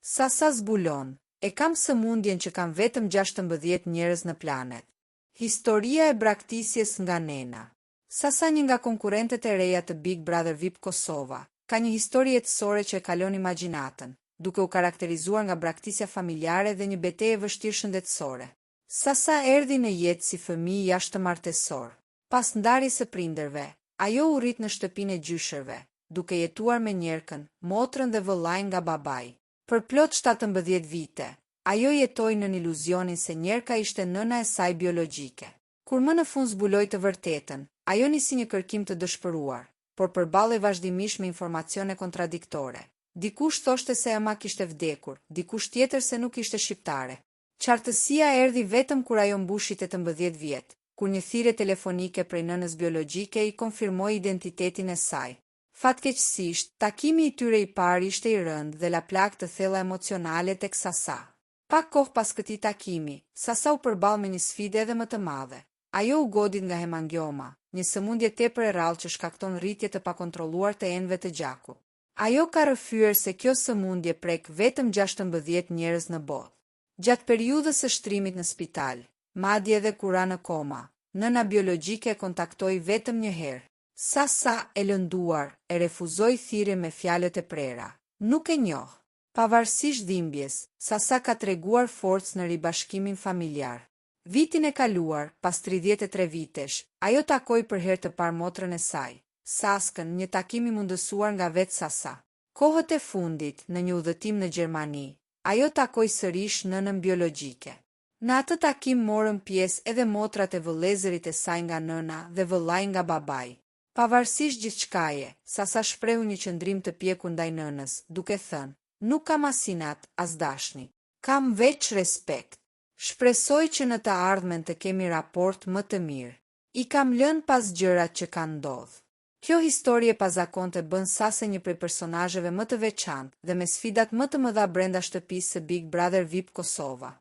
Sasa zbulon, e kam sëmundjen që kam vetëm 16 njerëz në planet. Historia e braktisjes nga nena. Sasa, një nga konkurrentet e reja të Big Brother VIP Kosova, ka një histori jetësore që e kalon imagjinatën, duke u karakterizuar nga braktisja familjare dhe një betejë vështirë shëndetësore. Sasa erdhi në jetë si fëmijë jashtëmartesor. Pas ndarjes së prindërve, ajo u rrit në shtëpinë e gjyshërve, duke jetuar me njerkën, motrën dhe vëllain nga babai. Për plot 17 vite, ajo jetoi në iluzionin se njerka ishte nëna e saj biologjike. Kur më në fund zbuloi të vërtetën, ajo nisi një kërkim të dëshpëruar, por përballej vazhdimisht me informacione kontradiktore. Dikush thoshte se ema kishte vdekur, dikush tjetër se nuk ishte shqiptare. Qartësia erdhi vetëm kur ajo mbushi 18 vjet, kur një thirrje telefonike prej nënës biologjike i konfirmoi identitetin e saj. Fatkeqësisht, takimi i tyre i parë ishte i rëndë dhe la plak të thella emocionale tek Sasa. Pak kohë pas këtij takimi, Sasa u përball me një sfidë edhe më të madhe. Ajo u godit nga hemangioma, një sëmundje tepër e rrallë që shkakton rritje të pakontrolluar të enëve të gjakut. Ajo ka rrëfyer se kjo sëmundje prek vetëm 16 njerëz në botë. Gjatë periudhës së shtrimit në spital, madje edhe kur ra në koma, nëna biologjike e kontaktoi vetëm një herë. Sasa, e lënduar, e refuzoi thirrjen me fjalët e prera. Nuk e njoh. Pavarësisht dhimbjes, Sasa ka treguar forcë në ribashkimin familjar. Vitin e kaluar, pas 33 vitesh, ajo takoi për herë të parë motrën e saj, Saskën, një takim i mundësuar nga vetë Sasa. Kohët e fundit, në një udhëtim në Gjermani, ajo takoi sërish nënën biologjike. Në atë takim morën pjesë edhe motrat e vëllezërit e saj nga nëna dhe vëllai nga babai. Pavarësisht gjithçkaje, Sasa shprehu një qëndrim të pjekur ndaj nënës, duke thënë: "Nuk kam asinat, as dashni. Kam veç respekt. Shpresoj që në të ardhmen të kemi raport më të mirë. I kam lënë pas gjërat që kanë ndodhur." Kjo histori e pazakonte bën Sasa një prej personazheve më të veçantë dhe me sfidat më të mëdha brenda shtëpisë së Big Brother VIP Kosova.